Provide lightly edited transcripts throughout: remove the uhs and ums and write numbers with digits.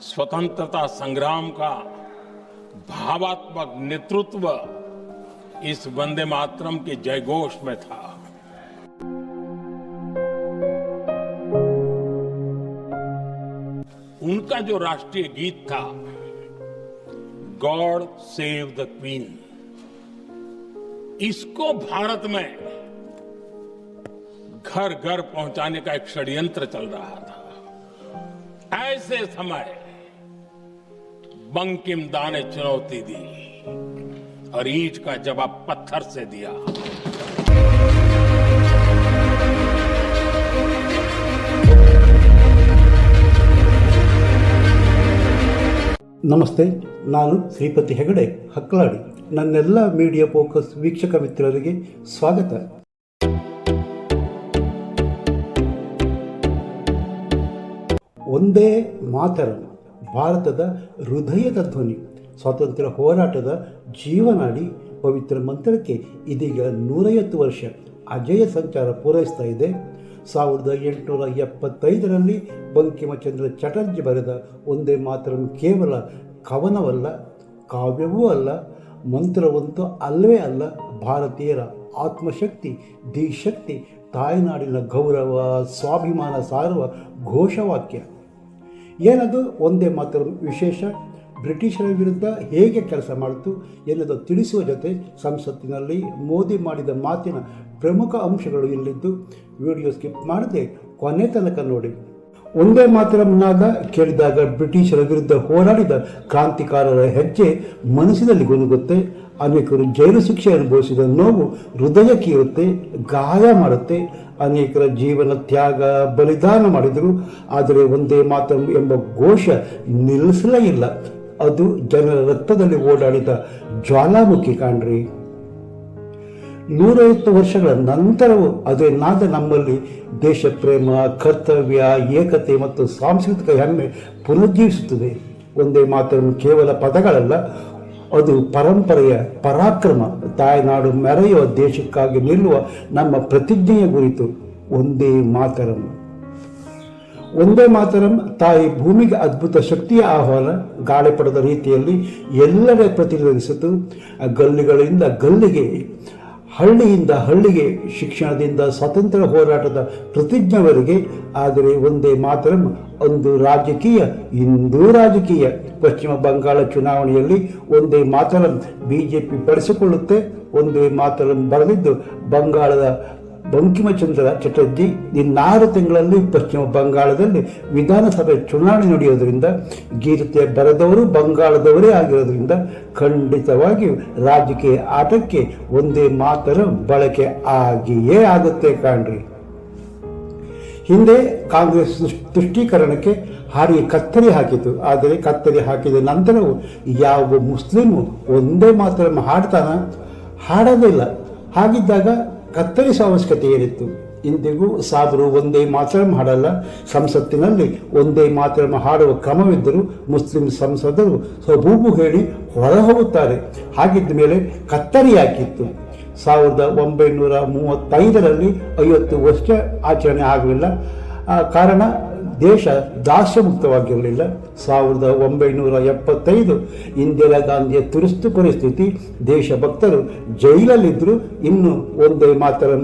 स्वतंत्रता संग्राम का भावात्मक नेतृत्व इस वंदे मातरम के जयघोष में था। उनका जो राष्ट्रीय गीत था, गॉड सेव द क्वीन, इसको भारत में घर घर पहुंचाने का एक षड्यंत्र चल रहा था। ऐसे समय बंकिम दा ने चुनौती दी और ईंट का जवाब पत्थर से दिया। ನಮಸ್ತೆ, ನಾನು ಶ್ರೀಪತಿ ಹೆಗಡೆ ಹಕ್ಕಲಾಡಿ. ನನ್ನೆಲ್ಲ ಮೀಡಿಯಾ ಫೋಕಸ್ ವೀಕ್ಷಕ ಮಿತ್ರರಿಗೆ ಸ್ವಾಗತ. ಒಂದೇ ಮಾತರಂ, ಭಾರತದ ಹೃದಯದ ಧ್ವನಿ, ಸ್ವಾತಂತ್ರ್ಯ ಹೋರಾಟದ ಜೀವನಾಡಿ ಪವಿತ್ರ ಮಂತ್ರಕ್ಕೆ ಇದೀಗ 150 ವರ್ಷ ಅಜೇಯ ಸಂಚಾರ ಪೂರೈಸ್ತಾ ಇದೆ. 1875ರಲ್ಲಿ ಬಂಕಿಮಚಂದ್ರ ಚಟರ್ಜಿ ಬರೆದ ಒಂದೇ ಮಾತರಂ ಕೇವಲ ಕವನವಲ್ಲ, ಕಾವ್ಯವೂ ಅಲ್ಲ, ಮಂತ್ರವಂತೂ ಅಲ್ಲವೇ ಅಲ್ಲ. ಭಾರತೀಯರ ಆತ್ಮಶಕ್ತಿ, ಧೀಶಕ್ತಿ, ತಾಯ್ನಾಡಿನ ಗೌರವ, ಸ್ವಾಭಿಮಾನ ಸಾರುವ ಘೋಷವಾಕ್ಯ. ಏನದು ಒಂದೇ ಮಾತರಂ ವಿಶೇಷ? ಬ್ರಿಟಿಷರ ವಿರುದ್ಧ ಹೇಗೆ ಕೆಲಸ ಮಾಡಿತು ಎನ್ನುವುದು ತಿಳಿಸುವ ಜೊತೆ ಸಂಸತ್ತಿನಲ್ಲಿ ಮೋದಿ ಮಾಡಿದ ಮಾತಿನ ಪ್ರಮುಖ ಅಂಶಗಳು ಇಲ್ಲಿದ್ದು ವಿಡಿಯೋ ಸ್ಕಿಪ್ ಮಾಡದೆ ಕೊನೆ ತನಕ ನೋಡಿ. ಒಂದೇ ಮಾತರಂ ನಾದ ಕೇಳಿದಾಗ ಬ್ರಿಟಿಷರ ವಿರುದ್ಧ ಹೋರಾಡಿದ ಕ್ರಾಂತಿಕಾರರ ಹೆಜ್ಜೆ ಮನಸ್ಸಿನಲ್ಲಿ ಗುನುಗುತ್ತೆ. ಅನೇಕರು ಜೈಲು ಶಿಕ್ಷೆ ಅನುಭವಿಸಿದ ನೋವು ಹೃದಯಕ್ಕೆ ಇರುತ್ತೆ, ಗಾಯ ಮಾಡುತ್ತೆ. ಅನೇಕರ ಜೀವನ ತ್ಯಾಗ, ಬಲಿದಾನ ಮಾಡಿದರು. ಆದರೆ ಒಂದೇ ಮಾತರಂ ಎಂಬ ಘೋಷ ನಿಲ್ಲಿಸಲೇ ಇಲ್ಲ. ಅದು ಜನರ ರಕ್ತದಲ್ಲಿ ಓಡಾಡಿದ ಜ್ವಾಲಾಮುಖಿ ಕಾಣ್ರಿ. 150 ವರ್ಷಗಳ ನಂತರವೂ ಅದೇ ನಾದ ನಮ್ಮಲ್ಲಿ ದೇಶ ಪ್ರೇಮ, ಕರ್ತವ್ಯ, ಏಕತೆ ಮತ್ತು ಸಾಂಸ್ಕೃತಿಕ ಹೆಮ್ಮೆ ಪುನರುಜ್ಜೀವಿಸುತ್ತದೆ. ಒಂದೇ ಮಾತರಂ ಕೇವಲ ಪದಗಳಲ್ಲ, ಅದು ಪರಂಪರೆಯ ಪರಾಕ್ರಮ. ತಾಯ್ನಾಡು ಮೆರೆಯುವ ದೇಶಕ್ಕಾಗಿ ನಿಲ್ಲುವ ನಮ್ಮ ಪ್ರತಿಜ್ಞೆಯ ಕುರಿತು ಒಂದೇ ಮಾತರಂ. ಒಂದೇ ಮಾತರಂ ತಾಯಿ ಭೂಮಿಗೆ ಅದ್ಭುತ ಶಕ್ತಿಯ ಆಹ್ವಾನ. ಗಾಳಿಪಡದ ರೀತಿಯಲ್ಲಿ ಎಲ್ಲೆಡೆ ಪ್ರತಿನಿಧಿಸಿತು. ಗಲ್ಲಿಗಳಿಂದ ಗಲ್ಲಿಗೆ, ಹಳ್ಳಿಯಿಂದ ಹಳ್ಳಿಗೆ, ಶಿಕ್ಷಣದಿಂದ ಸ್ವಾತಂತ್ರ್ಯ ಹೋರಾಟದ ಪ್ರತಿಜ್ಞೆವರೆಗೆ. ಆದರೆ ಒಂದೇ ಮಾತರಂ ಒಂದು ರಾಜಕೀಯ, ಇಂದೂ ರಾಜಕೀಯ. ಪಶ್ಚಿಮ ಬಂಗಾಳ ಚುನಾವಣೆಯಲ್ಲಿ ಒಂದೇ ಮಾತರಂ ಬಿಜೆಪಿ ಬಳಸಿಕೊಳ್ಳುತ್ತೆ. ಒಂದೇ ಮಾತರಂ ಬರೆದಿದ್ದು ಬಂಗಾಳದ ಬಂಕಿಮಚಂದ್ರ ಚಟರ್ಜಿ. 6 ತಿಂಗಳಲ್ಲಿ ಪಶ್ಚಿಮ ಬಂಗಾಳದಲ್ಲಿ ವಿಧಾನಸಭೆ ಚುನಾವಣೆ ನಡೆಯೋದ್ರಿಂದ, ಗೀತೆ ಬರೆದವರು ಬಂಗಾಳದವರೇ ಆಗಿರೋದ್ರಿಂದ ಖಂಡಿತವಾಗಿಯೂ ರಾಜಕೀಯ ಆಟಕ್ಕೆ ಒಂದೇ ಮಾತರಂ ಬಳಕೆ ಆಗಿಯೇ ಆಗುತ್ತೆ ಕಾಣ್ರಿ. ಹಿಂದೆ ಕಾಂಗ್ರೆಸ್ ತುಷ್ಟೀಕರಣಕ್ಕೆ ಹಾಡಿಗೆ ಕತ್ತರಿ ಹಾಕಿತು. ಆದರೆ ಕತ್ತರಿ ಹಾಕಿದ ನಂತರವೂ ಯಾವ ಮುಸ್ಲಿಮು ಒಂದೇ ಮಾತರಂ ಹಾಡೋದಿಲ್ಲ. ಹಾಗಿದ್ದಾಗ ಕತ್ತರಿಸುವ ಅವಶ್ಯಕತೆ ಏನಿತ್ತು? ಇಂದಿಗೂ ಸಾಬರು ಒಂದೇ ಮಾತರಂ ಹಾಡಲ್ಲ. ಸಂಸತ್ತಿನಲ್ಲಿ ಒಂದೇ ಮಾತರಂ ಹಾಡುವ ಕ್ರಮವಿದ್ದರೂ ಮುಸ್ಲಿಂ ಸಂಸದರು ಸಬೂಬು ಹೇಳಿ ಹೊರ ಹೋಗುತ್ತಾರೆ. ಹಾಗಿದ್ದ ಮೇಲೆ ಕತ್ತರಿ ಹಾಕಿತ್ತು. 1935ರಲ್ಲಿ 50 ವರ್ಷ ಆಚರಣೆ ಆಗಲಿಲ್ಲ. ಕಾರಣ ದೇಶ ದಾಸ್ಯ ಮುಕ್ತವಾಗಿರಲಿಲ್ಲ. 1975 ಇಂದಿರಾ ಗಾಂಧಿಯ ತುರ್ತು ಪರಿಸ್ಥಿತಿ. ದೇಶಭಕ್ತರು ಜೈಲಲ್ಲಿದ್ದರು. ಇನ್ನು ಒಂದೇ ಮಾತರಂ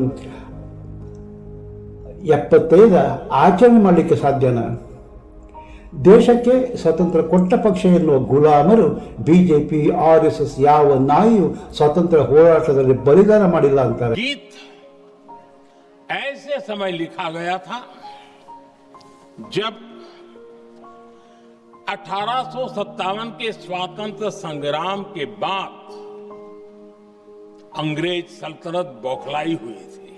75 ಆಚರಣೆ ಮಾಡಲಿಕ್ಕೆ ಸಾಧ್ಯನಾ? ದೇಶಕ್ಕೆ ಸ್ವತಂತ್ರ ಕೊಟ್ಟ ಪಕ್ಷ ಎನ್ನುವ ಗುಲಾಮರು ಬಿಜೆಪಿ, RSS ಯಾವ ನಾಯಿಯು ಸ್ವಾತಂತ್ರ್ಯ ಹೋರಾಟದಲ್ಲಿ ಬಲಿದಾನ ಮಾಡಿಲ್ಲ ಅಂತಾರೆ. गीत ऐसे समय लिखा गया था जब 1857 के स्वातंत्र्य संग्राम के बाद अंग्रेज सल्तनत बौखलाई हुई थी,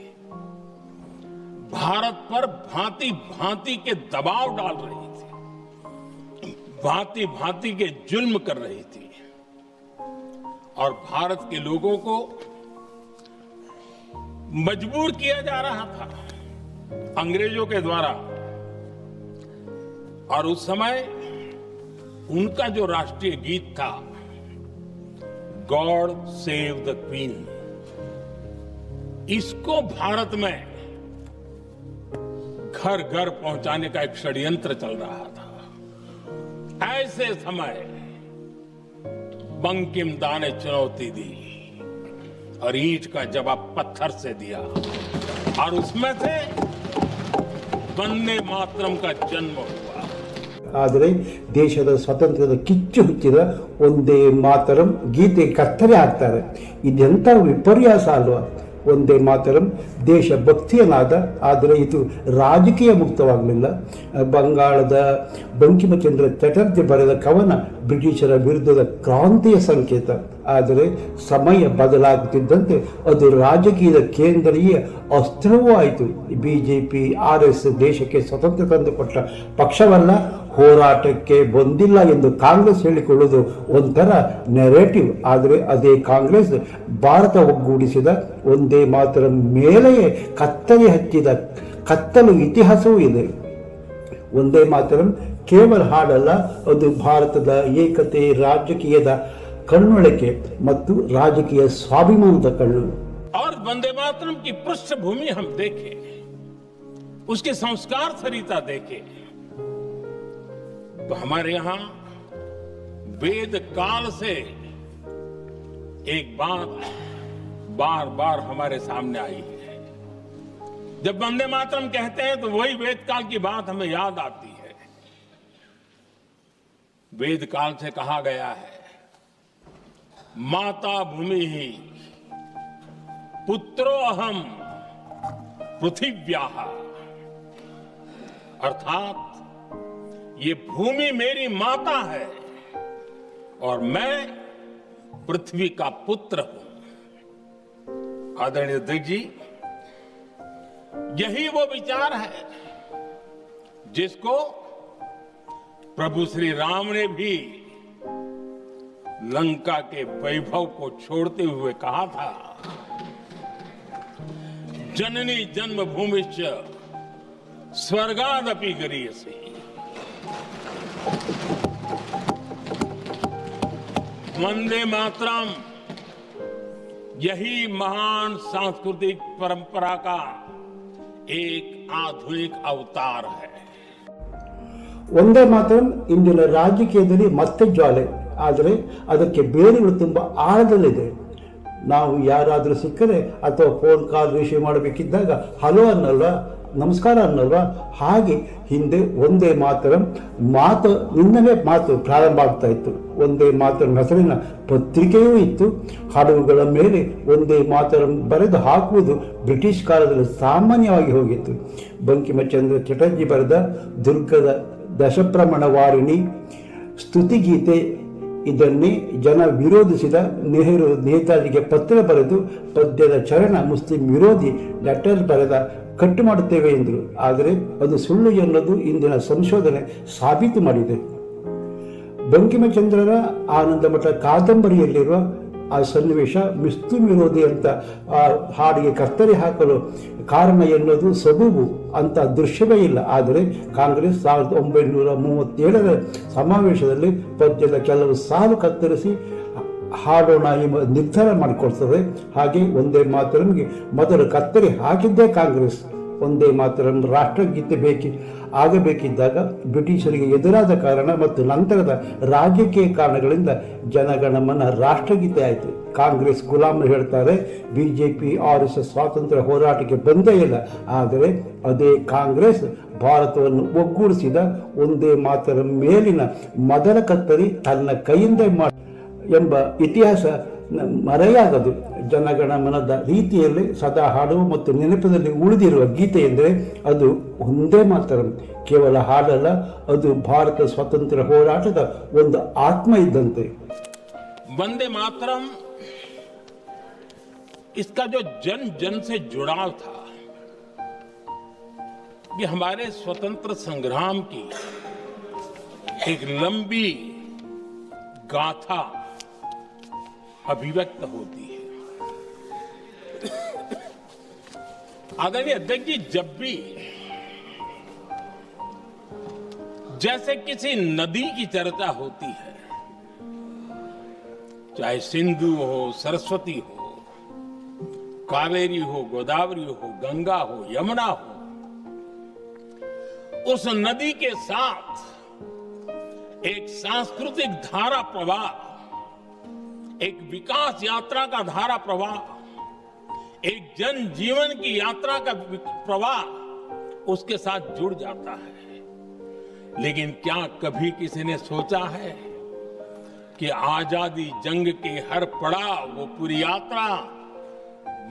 भारत पर भांति भांति के दबाव डाल रही थी, भांति भांति के जुल्म कर रही थी और भारत के लोगों को मजबूर किया जा रहा था अंग्रेजों के द्वारा। और उस समय उनका जो राष्ट्रीय गीत था, गॉड सेव द क्वीन, इसको भारत में घर घर पहुंचाने का एक षड्यंत्र चल रहा था। ऐसे समय बंकिम दा ने चुनौती दी और ईंट का जवाब पत्थर से दिया और उसमें से वंदे मातरम का जन्म हुआ। ಆದರೆ ದೇಶದ ಸ್ವಾತಂತ್ರ್ಯದ ಕಿಚ್ಚು ಹುಚ್ಚಿದ ಒಂದೇ ಮಾತರಂ ಗೀತೆ ಕತ್ತಲೆ ಹಾಕ್ತಾರೆ. ಇದೆಂಥ ವಿಪರ್ಯಾಸ ಅಲ್ವಾ? ಒಂದೇ ಮಾತರಂ ದೇಶ ಭಕ್ತಿಯನಾದ, ಆದರೆ ಇದು ರಾಜಕೀಯ ಮುಕ್ತವಾಗಲಿಲ್ಲ. ಬಂಗಾಳದ ಬಂಕಿಮಚಂದ್ರ ಚಟರ್ಜಿ ಬರೆದ ಕವನ ಬ್ರಿಟಿಷರ ವಿರುದ್ಧದ ಕ್ರಾಂತಿಯ ಸಂಕೇತ. ಆದರೆ ಸಮಯ ಬದಲಾಗುತ್ತಿದ್ದಂತೆ ಅದು ರಾಜಕೀಯದ ಕೇಂದ್ರೀಯ ಅಸ್ತ್ರವೂ ಆಯಿತು. ಬಿಜೆಪಿ RS ದೇಶಕ್ಕೆ ಸ್ವತಂತ್ರ ತಂದುಕೊಟ್ಟ ಪಕ್ಷವಲ್ಲ, ಹೋರಾಟಕ್ಕೆ ಬಂದಿಲ್ಲ ಎಂದು ಕಾಂಗ್ರೆಸ್ ಹೇಳಿಕೊಳ್ಳುವುದು ಒಂಥರ ನೆರೇಟಿವ್. ಆದರೆ ಅದೇ ಕಾಂಗ್ರೆಸ್ ಭಾರತ ಒಗ್ಗೂಡಿಸಿದ ಒಂದೇ ಮಾತರ ಮೇಲೆಯೇ ಕತ್ತಲೆ ಹಚ್ಚಿದ ಕತ್ತಲು ಇತಿಹಾಸವೂ ಇದೆ. ಒಂದೇ ಮಾತರಂ ಕೇವಲ ಹಾಡಲ್ಲ, ಅದು ಭಾರತದ ಏಕತೆ, ರಾಜಕೀಯದ ಕಣ್ಣೊಳಕೆ ಮತ್ತು ರಾಜಕೀಯ ಸ್ವಾಭಿಮಾನದ ಕಣ್ಣು. और वंदे मातरम की पृष्ठभूमि हम देखें, उसके संस्कार सरिता देखें, तो हमारे यहां वेद काल से एक बात बार बार हमारे सामने आई है. जब वंदे मातरम कहते हैं तो वही वेद काल की बात हमें याद आती है. वेद काल से कहा गया है, माता भूमि ही पुत्रो अहम पृथिव्याः, अर्थात ये भूमि मेरी माता है और मैं पृथ्वी का पुत्र हूं. आदरणीय अध्यक्ष जी, यही वो विचार है जिसको प्रभु श्री राम ने भी लंका के वैभव को छोड़ते हुए कहा था, जननी जन्मभूमिश्च स्वर्गादपि गरीयसी. वंदे मातरम यही महान सांस्कृतिक परंपरा का एक आधुनिक अवतार है. ಒಂದೇ ಮಾತರಂ ಇಂದಿನ ರಾಜಕೀಯದಲ್ಲಿ ಮತ್ತೆ ಜ್ವಾಲೆ, ಆದರೆ ಅದಕ್ಕೆ ಬೇರುಗಳು ತುಂಬ ಆಳದಲ್ಲಿದೆ. ನಾವು ಯಾರಾದರೂ ಸಿಕ್ಕರೆ ಅಥವಾ ಫೋನ್ ಕಾಲ್ ರಿಸೀವ್ ಮಾಡಬೇಕಿದ್ದಾಗ ಹಲೋ ಅನ್ನಲ್ವಾ, ನಮಸ್ಕಾರ ಅನ್ನಲ್ವಾ, ಹಾಗೆ ಹಿಂದೆ ಒಂದೇ ಮಾತರಂ ಮಾತು ನಿನ್ನವೇ ಮಾತು ಪ್ರಾರಂಭ ಆಗ್ತಾ ಇತ್ತು. ಒಂದೇ ಮಾತರಂ ಹೆಸರಿನ ಪತ್ರಿಕೆಯೂ ಇತ್ತು. ಹಡಗುಗಳ ಮೇಲೆ ಒಂದೇ ಮಾತರಂ ಬರೆದು ಹಾಕುವುದು ಬ್ರಿಟಿಷ್ ಕಾಲದಲ್ಲಿ ಸಾಮಾನ್ಯವಾಗಿ ಹೋಗಿತ್ತು. ಬಂಕಿಮಚಂದ್ರ ಚಟರ್ಜಿ ಬರೆದ ದುರ್ಗದ ದಶಪ್ರಮಾಣ ವಾರಿಣಿ ಸ್ತುತಿಗೀತೆ ಇದನ್ನೇ ಜನ ವಿರೋಧಿಸಿದ ನೆಹರು ನೇತಾಜಿಗೆ ಪತ್ರ ಬರೆದು ಪದ್ಯದ ಚರಣ ಮುಸ್ಲಿಂ ವಿರೋಧಿ ಲೆಟರ್ ಬರೆದ ಕಟ್ಟು ಮಾಡುತ್ತೇವೆ ಎಂದರು. ಆದರೆ ಅದು ಸುಳ್ಳು ಎನ್ನುವುದು ಇಂದಿನ ಸಂಶೋಧನೆ ಸಾಬೀತು ಮಾಡಿದೆ. ಬಂಕಿಮಚಂದ್ರರ ಆನಂದ ಮಠ ಕಾದಂಬರಿಯಲ್ಲಿರುವ ಆ ಸನ್ನಿವೇಶ ಮುಸ್ಲಿಂ ವಿರೋಧಿ ಅಂತ ಆ ಹಾಡಿಗೆ ಕತ್ತರಿ ಹಾಕಲು ಕಾರಣ ಎನ್ನುವುದು ಸಬೂಬು ಅಂತ ದೃಶ್ಯವೇ ಇಲ್ಲ. ಆದರೆ ಕಾಂಗ್ರೆಸ್ 1937ರ ಸಮಾವೇಶದಲ್ಲಿ ಪದ್ಯದ ಕೆಲವು ಸಾಲು ಕತ್ತರಿಸಿ ಹಾಡೋಣ ಎಂಬ ನಿರ್ಧಾರ ಮಾಡಿಕೊಳ್ತದೆ. ಹಾಗೆ ಒಂದೇ ಮಾತರಂಗೆ ಮೊದಲು ಕತ್ತರಿ ಹಾಕಿದ್ದೇ ಕಾಂಗ್ರೆಸ್. ಒಂದೇ ಮಾತರಂ ರಾಷ್ಟ್ರಗೀತೆ ಆಗಬೇಕಿದ್ದಾಗ ಬ್ರಿಟಿಷರಿಗೆ ಎದುರಾದ ಕಾರಣ ಮತ್ತು ನಂತರದ ರಾಜಕೀಯ ಕಾರಣಗಳಿಂದ ಜನಗಣಮನ ರಾಷ್ಟ್ರಗೀತೆ ಆಯಿತು. ಕಾಂಗ್ರೆಸ್ ಗುಲಾಮರು ಹೇಳ್ತಾರೆ, ಬಿಜೆಪಿ RS ಸ್ವಾತಂತ್ರ್ಯ ಹೋರಾಟಕ್ಕೆ ಬಂದೇ ಇಲ್ಲ. ಆದರೆ ಅದೇ ಕಾಂಗ್ರೆಸ್ ಭಾರತವನ್ನು ಒಗ್ಗೂಡಿಸಿದ ಒಂದೇ ಮಾತರಂ ಮೇಲಿನ ಮೊದಲ ಕತ್ತರಿ ತನ್ನ ಕೈಯಿಂದ ಎಂಬ ಇತಿಹಾಸ ಮರೆಯಾಗದು. ಜನಗಣಮನದ ರೀತಿಯಲ್ಲಿ ಸದಾ ಹಾಡುವ ಮತ್ತು ನೆನಪಿನಲ್ಲಿ ಉಳಿದಿರುವ ಗೀತೆ ಎಂದರೆ ಅದು ಒಂದೇ ಮಾತರಂ. ಕೇವಲ ಹಾಡಲ್ಲ, ಅದು ಭಾರತ ಸ್ವಾತಂತ್ರ್ಯ ಹೋರಾಟದ ಒಂದು ಆತ್ಮ ಇದ್ದಂತೆ. वंदे मातरम इसका जो जन जन से जुड़ाव था, ये हमारे स्वतंत्र संग्राम की एक लंबी गाथा अभिव्यक्त होती है. आदरणीय अध्यक्ष जी, जब भी जैसे किसी नदी की चर्चा होती है, चाहे सिंधु हो, सरस्वती हो, कावेरी हो, गोदावरी हो, गंगा हो, यमुना हो, उस नदी के साथ एक सांस्कृतिक धारा प्रवाह, एक विकास यात्रा का धारा प्रवाह, एक जन जीवन की यात्रा का प्रवाह उसके साथ जुड़ जाता है। लेकिन क्या कभी किसी ने सोचा है कि आजादी जंग के हर पड़ाव, वो पूरी यात्रा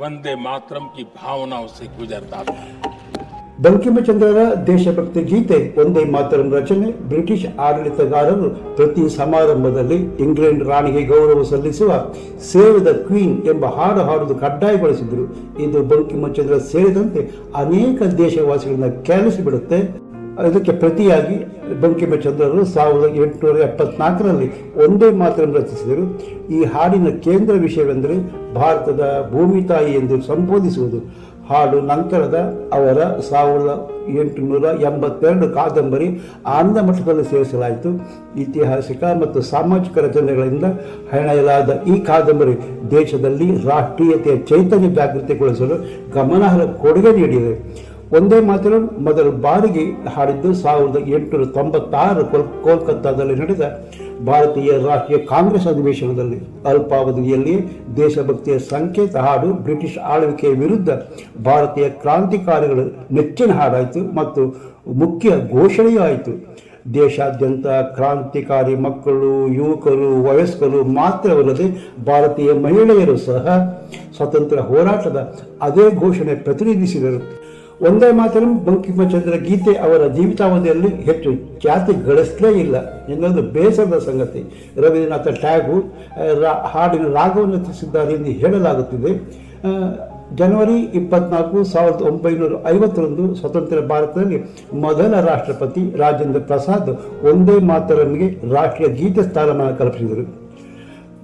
वंदे मातरम की भावनाओं से गुजरता था। ಬಂಕಿಮಚಂದ್ರರ ದೇಶಭಕ್ತಿ ಗೀತೆ ಒಂದೇ ಮಾತರಂ ರಚನೆ ಬ್ರಿಟಿಷ್ ಆಡಳಿತಗಾರರು ಪ್ರತಿ ಸಮಾರಂಭದಲ್ಲಿ ಇಂಗ್ಲೆಂಡ್ ರಾಣಿಗೆ ಗೌರವ ಸಲ್ಲಿಸುವ ಸೇವ್ ದ ಕ್ವೀನ್ ಎಂಬ ಹಾಡು ಹಾಡುವುದು ಕಡ್ಡಾಯಗೊಳಿಸಿದರು. ಇದು ಬಂಕಿಮಚಂದ್ರ ಸೇರಿದಂತೆ ಅನೇಕ ದೇಶವಾಸಿಗಳನ್ನ ಕೆರಳಿಸಿಬಿಡುತ್ತೆ. ಇದಕ್ಕೆ ಪ್ರತಿಯಾಗಿ ಬಂಕಿಮಚಂದ್ರರು 1874ರಲ್ಲಿ ಒಂದೇ ಮಾತರಂ ರಚಿಸಿದರು. ಈ ಹಾಡಿನ ಕೇಂದ್ರ ವಿಷಯವೆಂದರೆ ಭಾರತದ ಭೂಮಿ ತಾಯಿ ಎಂದು ಸಂಬೋಧಿಸುವುದು. ಹಾಡು ನಂತರದ ಅವರ 1882 ಕಾದಂಬರಿ ಆನಂದ ಮಠದಲ್ಲಿ ಸೇರಿಸಲಾಯಿತು. ಐತಿಹಾಸಿಕ ಮತ್ತು ಸಾಮಾಜಿಕ ರಚನೆಗಳಿಂದ ಹೆಣೆಯಲಾದ ಈ ಕಾದಂಬರಿ ದೇಶದಲ್ಲಿ ರಾಷ್ಟ್ರೀಯತೆಯ ಚೈತನ್ಯ ಜಾಗೃತಿಗೊಳಿಸಲು ಗಮನಾರ್ಹ ಕೊಡುಗೆ ನೀಡಿದೆ. ಒಂದೇ ಮಾತರಂ ಮೊದಲ ಬಾರಿಗೆ ಹಾಡಿದ್ದು 1896 ಕೋಲ್ಕತ್ತಾದಲ್ಲಿ ನಡೆದ ಭಾರತೀಯ ರಾಷ್ಟ್ರೀಯ ಕಾಂಗ್ರೆಸ್ ಅಧಿವೇಶನದಲ್ಲಿ. ಅಲ್ಪಾವಧಿಯಲ್ಲಿಯೇ ದೇಶಭಕ್ತಿಯ ಸಂಕೇತ ಹಾಡು ಬ್ರಿಟಿಷ್ ಆಳ್ವಿಕೆಯ ವಿರುದ್ಧ ಭಾರತೀಯ ಕ್ರಾಂತಿಕಾರಿಗಳ ನೆಚ್ಚಿನ ಹಾಡಾಯಿತು ಮತ್ತು ಮುಖ್ಯ ಘೋಷಣೆಯೂ ಆಯಿತು. ದೇಶಾದ್ಯಂತ ಕ್ರಾಂತಿಕಾರಿ ಮಕ್ಕಳು, ಯುವಕರು, ವಯಸ್ಕರು ಮಾತ್ರವಲ್ಲದೆ ಭಾರತೀಯ ಮಹಿಳೆಯರು ಸಹ ಸ್ವಾತಂತ್ರ್ಯ ಹೋರಾಟದ ಅದೇ ಘೋಷಣೆ ಪ್ರತಿನಿಧಿಸಿದರು. ಒಂದೇ ಮಾತರಂ ಬಂಕಿಮಚಂದ್ರ ಗೀತೆ ಅವರ ಜೀವಿತಾವಧಿಯಲ್ಲಿ ಹೆಚ್ಚು ಖ್ಯಾತಿ ಗಳಿಸಲೇ ಇಲ್ಲ ಎನ್ನುವುದು ಬೇಸರದ ಸಂಗತಿ. ರವೀಂದ್ರನಾಥ ಟ್ಯಾಗೂರ್ ಹಾಡಿನ ರಾಗವನ್ನು ರಚಿಸಿದ್ದಾರೆ ಎಂದು ಹೇಳಲಾಗುತ್ತಿದೆ. ಜನವರಿ 24, 1950ರಂದು ಸ್ವತಂತ್ರ ಭಾರತದಲ್ಲಿ ಮೊದಲ ರಾಷ್ಟ್ರಪತಿ ರಾಜೇಂದ್ರ ಪ್ರಸಾದ್ ಒಂದೇ ಮಾತರಂಗೆ ರಾಷ್ಟ್ರೀಯ ಗೀತೆ ಸ್ಥಾನಮಾನ ಕಲ್ಪಿಸಿದರು.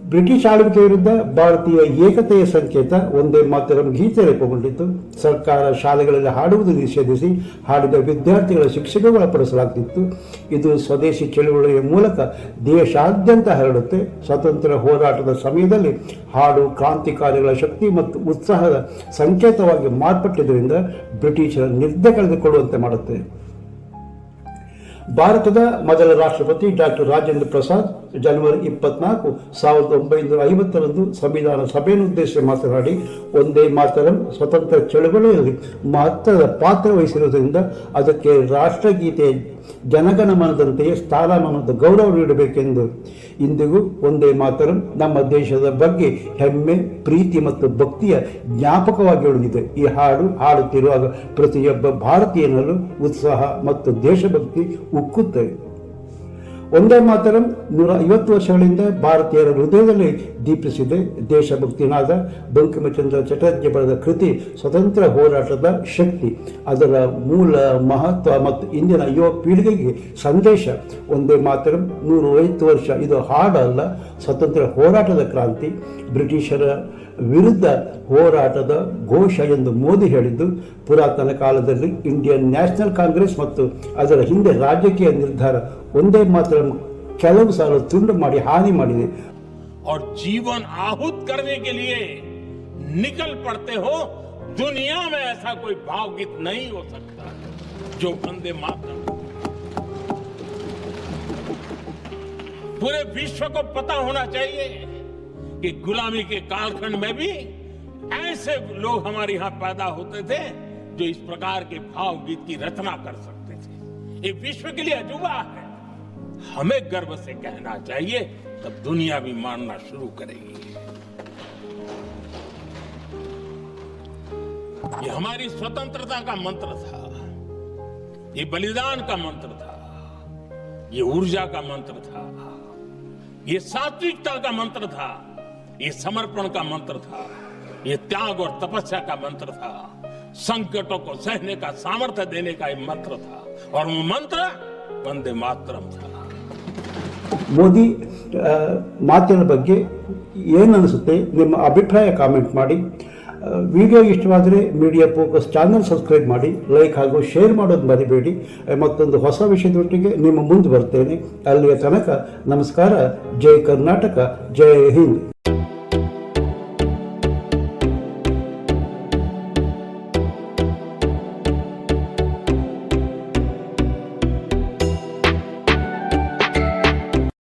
ಬ್ರಿಟಿಷ್ ಆಳ್ವಿಕೆ ವಿರುದ್ಧ ಭಾರತೀಯ ಏಕತೆಯ ಸಂಕೇತ ಒಂದೇ ಮಾತರಂ ಗೀತೆ ರೂಪುಗೊಂಡಿತ್ತು. ಸರ್ಕಾರ ಶಾಲೆಗಳಲ್ಲಿ ಹಾಡುವುದು ನಿಷೇಧಿಸಿ ಹಾಡಿದ ವಿದ್ಯಾರ್ಥಿಗಳ ಶಿಕ್ಷೆಗೆ ಒಳಪಡಿಸಲಾಗುತ್ತಿತ್ತು. ಇದು ಸ್ವದೇಶಿ ಚಳುವಳಿಯ ಮೂಲಕ ದೇಶಾದ್ಯಂತ ಹರಡುತ್ತೆ. ಸ್ವಾತಂತ್ರ್ಯ ಹೋರಾಟದ ಸಮಯದಲ್ಲಿ ಹಾಡು ಕ್ರಾಂತಿಕಾರಿಗಳ ಶಕ್ತಿ ಮತ್ತು ಉತ್ಸಾಹದ ಸಂಕೇತವಾಗಿ ಮಾರ್ಪಟ್ಟಿದ್ದರಿಂದ ಬ್ರಿಟಿಷರ ನಿದ್ದೆ ಕಳೆದುಕೊಳ್ಳುವಂತೆ ಮಾಡುತ್ತೆ. ಭಾರತದ ಮೊದಲ ರಾಷ್ಟ್ರಪತಿ ಡಾಕ್ಟರ್ ರಾಜೇಂದ್ರ ಪ್ರಸಾದ್ ಜನವರಿ 24, 1950ರಂದು ಸಂವಿಧಾನ ಸಭೆಯನ್ನುದ್ದೇಶಿಸಿ ಮಾತನಾಡಿ ಒಂದೇ ಮಾತರಂ ಸ್ವತಂತ್ರ ಚಳವಳಿಯಲ್ಲಿ ಮಹತ್ವದ ಪಾತ್ರ ವಹಿಸಿರುವುದರಿಂದ ಅದಕ್ಕೆ ರಾಷ್ಟ್ರಗೀತೆ ಜನಗಣಮನದಂತೆಯೇ ಸ್ಥಾನಮಾನದ ಗೌರವ ನೀಡಬೇಕೆಂದು. ಇಂದಿಗೂ ಒಂದೇ ಮಾತರಂ ನಮ್ಮ ದೇಶದ ಬಗ್ಗೆ ಹೆಮ್ಮೆ, ಪ್ರೀತಿ ಮತ್ತು ಭಕ್ತಿಯ ಜ್ಞಾಪಕವಾಗಿ ಉಳಿದಿದೆ. ಈ ಹಾಡು ಹಾಡುತ್ತಿರುವಾಗ ಪ್ರತಿಯೊಬ್ಬ ಭಾರತೀಯನಲ್ಲೂ ಉತ್ಸಾಹ ಮತ್ತು ದೇಶಭಕ್ತಿ ಉಕ್ಕುತ್ತವೆ. ಒಂದೇ ಮಾತರಂ 150 ವರ್ಷಗಳಿಂದ ಭಾರತೀಯರ ಹೃದಯದಲ್ಲಿ ದೀಪಿಸಿದೆ. ದೇಶಭಕ್ತಿನಾದ ಬಂಕಿಮಚಂದ್ರ ಚಟರ್ಜಿ ಬರೆದ ಕೃತಿ ಸ್ವತಂತ್ರ ಹೋರಾಟದ ಶಕ್ತಿ, ಅದರ ಮೂಲ ಮಹತ್ವ ಮತ್ತು ಇಂದಿನ ಯುವ ಪೀಳಿಗೆಗೆ ಸಂದೇಶ. ಒಂದೇ ಮಾತರಂ 150 ವರ್ಷ ಇದು ಹಾಡಲ್ಲ, ಸ್ವತಂತ್ರ ಹೋರಾಟದ ಕ್ರಾಂತಿ, ಬ್ರಿಟಿಷರ ವಿರುದ್ಧ ಹೋರಾಟದ ಘೋಷ ಎಂದು ಮೋದಿ ಹೇಳಿದ್ದು. ಪುರಾತನ ಕಾಲದಲ್ಲಿ ಇಂಡಿಯನ್ ನ್ಯಾಷನಲ್ ಕಾಂಗ್ರೆಸ್ ಮತ್ತು ಅದರ ಹಿಂದೆ ರಾಜಕೀಯ ನಿರ್ಧಾರ ಒಂದೇ ಮಾತರಂ ಕೆಲವು ಸಾಲ ತುಂಡು ಮಾಡಿ ಹಾನಿ ಮಾಡಿದೆ. और जीवन आहूत करने के लिए निकल पड़ते हो, दुनिया में ऐसा कोई भावगीत नहीं हो सकता जो वंदे मातरम। पूरे विश्व को पता होना चाहिए कि गुलामी के कालखंड में भी ऐसे लोग हमारे यहां पैदा होते थे जो इस प्रकार के भावगीत की रचना कर सकते थे। ये विश्व के लिए अजूबा है, हमें गर्व से कहना चाहिए, तब दुनिया भी मानना शुरू करेगी। ये हमारी स्वतंत्रता का मंत्र था, ये बलिदान का मंत्र था, ये ऊर्जा का मंत्र था, ये सात्विकता का मंत्र था, ये समर्पण का मंत्र था, ये त्याग और तपस्या का मंत्र था, संकटों को सहने का सामर्थ्य देने का ये मंत्र था, और वो मंत्र वंदे मातरम था। ಮೋದಿ ಮಾತಿನ ಬಗ್ಗೆ ಏನನ್ನಿಸುತ್ತೆ ನಿಮ್ಮ ಅಭಿಪ್ರಾಯ ಕಾಮೆಂಟ್ ಮಾಡಿ. ವಿಡಿಯೋ ಇಷ್ಟವಾದರೆ ಮೀಡಿಯಾ ಫೋಕಸ್ ಚಾನಲ್ ಸಬ್ಸ್ಕ್ರೈಬ್ ಮಾಡಿ, ಲೈಕ್ ಹಾಗೂ ಶೇರ್ ಮಾಡೋದು ಮರಿಬೇಡಿ. ಮತ್ತೊಂದು ಹೊಸ ವಿಷಯದೊಟ್ಟಿಗೆ ನಿಮ್ಮ ಮುಂದೆ ಬರ್ತೇನೆ. ಅಲ್ಲಿಯ ತನಕ ನಮಸ್ಕಾರ. ಜೈ ಕರ್ನಾಟಕ, ಜೈ ಹಿಂದ್.